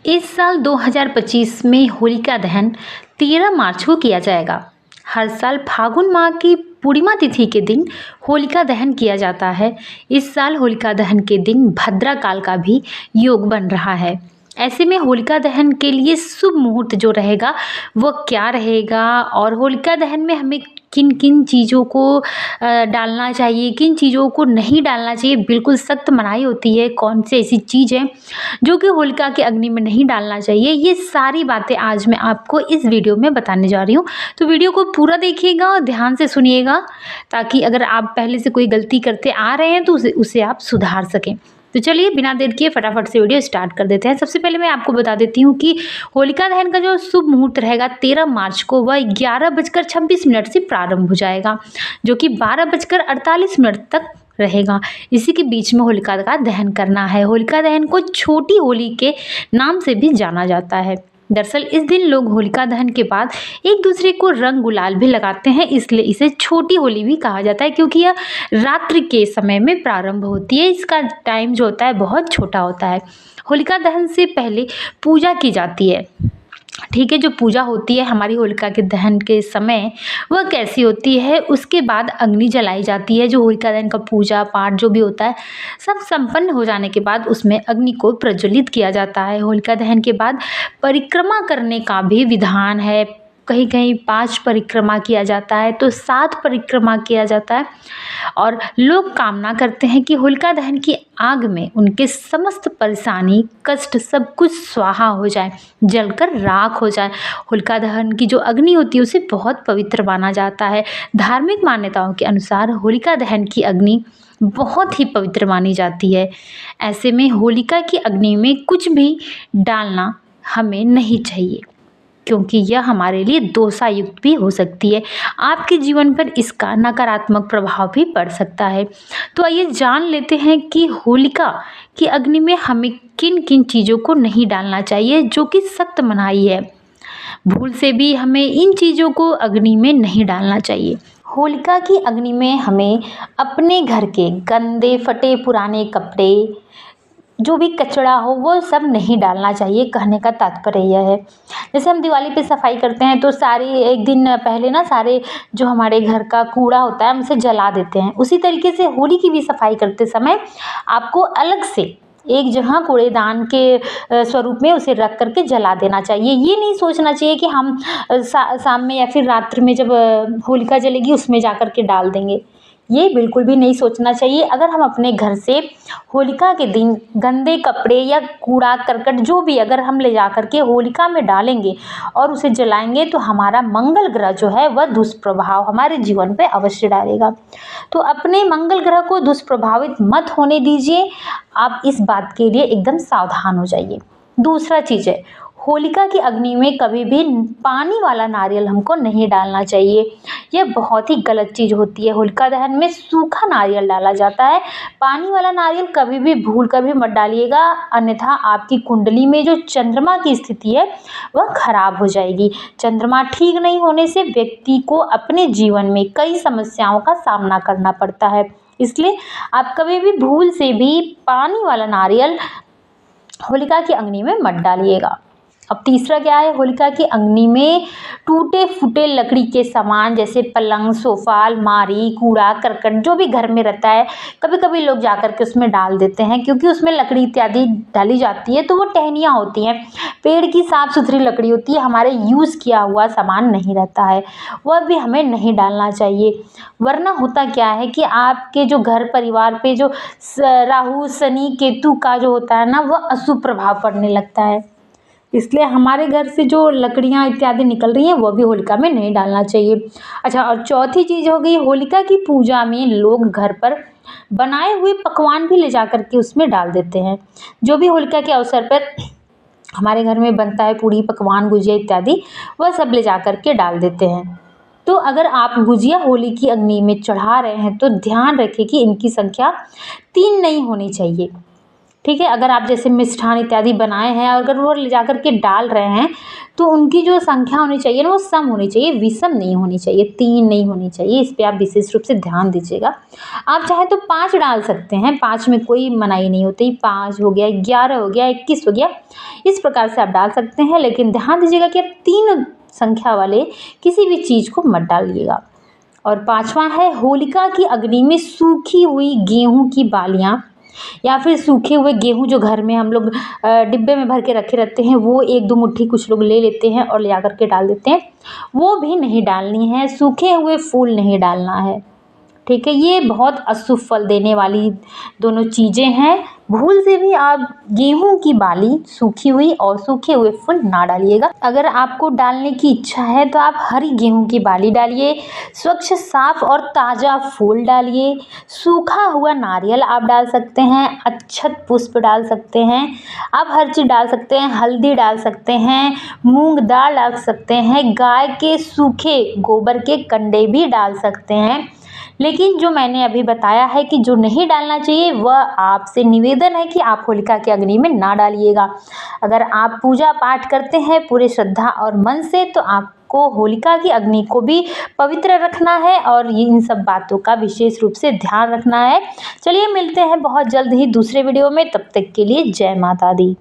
इस साल 2025 में होलिका दहन 13 मार्च को किया जाएगा। हर साल फागुन माह की पूर्णिमा तिथि के दिन होलिका दहन किया जाता है। इस साल होलिका दहन के दिन भद्रा काल का भी योग बन रहा है। ऐसे में होलिका दहन के लिए शुभ मुहूर्त जो रहेगा वो क्या रहेगा, और होलिका दहन में हमें किन किन चीज़ों को डालना चाहिए, किन चीज़ों को नहीं डालना चाहिए, बिल्कुल सख्त मनाही होती है, कौन सी ऐसी चीज़ है जो कि होलिका की अग्नि में नहीं डालना चाहिए, ये सारी बातें आज मैं आपको इस वीडियो में बताने जा रही हूँ। तो वीडियो को पूरा देखिएगा और ध्यान से सुनिएगा, ताकि अगर आप पहले से कोई गलती करते आ रहे हैं तो उसे आप सुधार सकें। तो चलिए बिना देर किए फटाफट से वीडियो स्टार्ट कर देते हैं। सबसे पहले मैं आपको बता देती हूँ कि होलिका दहन का जो शुभ मुहूर्त रहेगा 13 मार्च को, वह 11:26 से प्रारंभ हो जाएगा, जो कि 12:48 तक रहेगा। इसी के बीच में होलिका का दहन करना है। होलिका दहन को छोटी होली के नाम से भी जाना जाता है। दरअसल इस दिन लोग होलिका दहन के बाद एक दूसरे को रंग गुलाल भी लगाते हैं, इसलिए इसे छोटी होली भी कहा जाता है, क्योंकि यह रात्रि के समय में प्रारंभ होती है। इसका टाइम जो होता है बहुत छोटा होता है। होलिका दहन से पहले पूजा की जाती है। ठीक है, जो पूजा होती है हमारी होलिका के दहन के समय, वह कैसी होती है, उसके बाद अग्नि जलाई जाती है। जो होलिका दहन का पूजा पाठ जो भी होता है सब संपन्न हो जाने के बाद उसमें अग्नि को प्रज्वलित किया जाता है। होलिका दहन के बाद परिक्रमा करने का भी विधान है। कहीं कहीं 5 परिक्रमा किया जाता है, तो 7 परिक्रमा किया जाता है, और लोग कामना करते हैं कि होलिका दहन की आग में उनके समस्त परेशानी कष्ट सब कुछ स्वाहा हो जाए, जलकर राख हो जाए। होलिका दहन की जो अग्नि होती है उसे बहुत पवित्र माना जाता है। धार्मिक मान्यताओं के अनुसार होलिका दहन की अग्नि बहुत ही पवित्र मानी जाती है। ऐसे में होलिका की अग्नि में कुछ भी डालना हमें नहीं चाहिए, क्योंकि यह हमारे लिए दोषायुक्त भी हो सकती है। आपके जीवन पर इसका नकारात्मक प्रभाव भी पड़ सकता है। तो आइए जान लेते हैं कि होलिका की अग्नि में हमें किन किन चीज़ों को नहीं डालना चाहिए, जो कि सख्त मनाही है। भूल से भी हमें इन चीज़ों को अग्नि में नहीं डालना चाहिए। होलिका की अग्नि में हमें अपने घर के गंदे फटे पुराने कपड़े, जो भी कचरा हो, वो सब नहीं डालना चाहिए। कहने का तात्पर्य यह है, जैसे हम दिवाली पे सफाई करते हैं तो सारी एक दिन पहले ना सारे जो हमारे घर का कूड़ा होता है हम उसे जला देते हैं। उसी तरीके से होली की भी सफाई करते समय आपको अलग से एक जगह कूड़ेदान के स्वरूप में उसे रख करके जला देना चाहिए। ये नहीं सोचना चाहिए कि हम शाम में या फिर रात्रि में जब होलिका जलेगी उसमें जा कर के डाल देंगे। ये बिल्कुल भी नहीं सोचना चाहिए। अगर हम अपने घर से होलिका के दिन गंदे कपड़े या कूड़ा करकट जो भी अगर हम ले जा कर के होलिका में डालेंगे और उसे जलाएंगे, तो हमारा मंगल ग्रह जो है वह दुष्प्रभाव हमारे जीवन पे अवश्य डालेगा। तो अपने मंगल ग्रह को दुष्प्रभावित मत होने दीजिए। आप इस बात के लिए एकदम सावधान हो जाइए। दूसरा चीज़ है, होलिका की अग्नि में कभी भी पानी वाला नारियल हमको नहीं डालना चाहिए। यह बहुत ही गलत चीज़ होती है। होलिका दहन में सूखा नारियल डाला जाता है। पानी वाला नारियल कभी भी भूल कर भी मत डालिएगा, अन्यथा आपकी कुंडली में जो चंद्रमा की स्थिति है वह खराब हो जाएगी। चंद्रमा ठीक नहीं होने से व्यक्ति को अपने जीवन में कई समस्याओं का सामना करना पड़ता है। इसलिए आप कभी भी भूल से भी पानी वाला नारियल होलिका की अग्नि में मत डालिएगा। अब तीसरा क्या है, होलिका की अग्नि में टूटे फूटे लकड़ी के सामान जैसे पलंग, सोफा, अलमारी, कूड़ा करकट जो भी घर में रहता है, कभी कभी लोग जाकर के उसमें डाल देते हैं, क्योंकि उसमें लकड़ी इत्यादि डाली जाती है तो वो टहनियाँ होती हैं, पेड़ की साफ सुथरी लकड़ी होती है, हमारे यूज़ किया हुआ सामान नहीं रहता है, वह भी हमें नहीं डालना चाहिए। वरना होता क्या है कि आपके जो घर परिवार पे जो राहु शनि केतु का जो होता है ना, वह अशुभ प्रभाव पड़ने लगता है। इसलिए हमारे घर से जो लकड़ियाँ इत्यादि निकल रही हैं वो भी होलिका में नहीं डालना चाहिए। अच्छा, और चौथी चीज़ हो गई, होलिका की पूजा में लोग घर पर बनाए हुए पकवान भी ले जा कर के उसमें डाल देते हैं। जो भी होलिका के अवसर पर हमारे घर में बनता है, पूड़ी पकवान गुजिया इत्यादि, वह सब ले जा कर के डाल देते हैं। तो अगर आप गुजिया होली की अग्नि में चढ़ा रहे हैं तो ध्यान रखें कि इनकी संख्या 3 नहीं होनी चाहिए। ठीक है। अगर आप जैसे मिष्ठान इत्यादि बनाए हैं और अगर वो ले जा कर के डाल रहे हैं तो उनकी जो संख्या होनी चाहिए ना वो सम होनी चाहिए, विषम नहीं होनी चाहिए, 3 नहीं होनी चाहिए। इस पे आप विशेष रूप से ध्यान दीजिएगा। आप चाहे तो 5 डाल सकते हैं, 5 में कोई मनाही नहीं होती। 5 हो गया, 11 हो गया, 21 हो गया, इस प्रकार से आप डाल सकते हैं। लेकिन ध्यान दीजिएगा कि आप 3 संख्या वाले किसी भी चीज़ को मत डालिएगा। और 5वां है, होलिका की अग्नि में सूखी हुई गेहूँ की बालियाँ या फिर सूखे हुए गेहूँ जो घर में हम लोग डिब्बे में भर के रखे रहते हैं, वो 1-2 मुट्ठी कुछ लोग ले लेते हैं और ले आकर के डाल देते हैं, वो भी नहीं डालनी है। सूखे हुए फूल नहीं डालना है, ठीक है। ये बहुत अशुभ फल देने वाली दोनों चीज़ें हैं। भूल से भी आप गेहूं की बाली सूखी हुई और सूखे हुए फूल ना डालिएगा। अगर आपको डालने की इच्छा है तो आप हरी गेहूं की बाली डालिए, स्वच्छ साफ और ताज़ा फूल डालिए, सूखा हुआ नारियल आप डाल सकते हैं, अक्षत पुष्प डाल सकते हैं, आप हर चीज़ डाल सकते हैं। हल्दी डाल सकते हैं, मूंग दाल डाल सकते हैं, गाय के सूखे गोबर के कंडे भी डाल सकते हैं। लेकिन जो मैंने अभी बताया है कि जो नहीं डालना चाहिए, वह आपसे निवेदन है कि आप होलिका की अग्नि में ना डालिएगा। अगर आप पूजा पाठ करते हैं पूरे श्रद्धा और मन से तो आपको होलिका की अग्नि को भी पवित्र रखना है और ये इन सब बातों का विशेष रूप से ध्यान रखना है। चलिए मिलते हैं बहुत जल्द ही दूसरे वीडियो में, तब तक के लिए जय माता दी।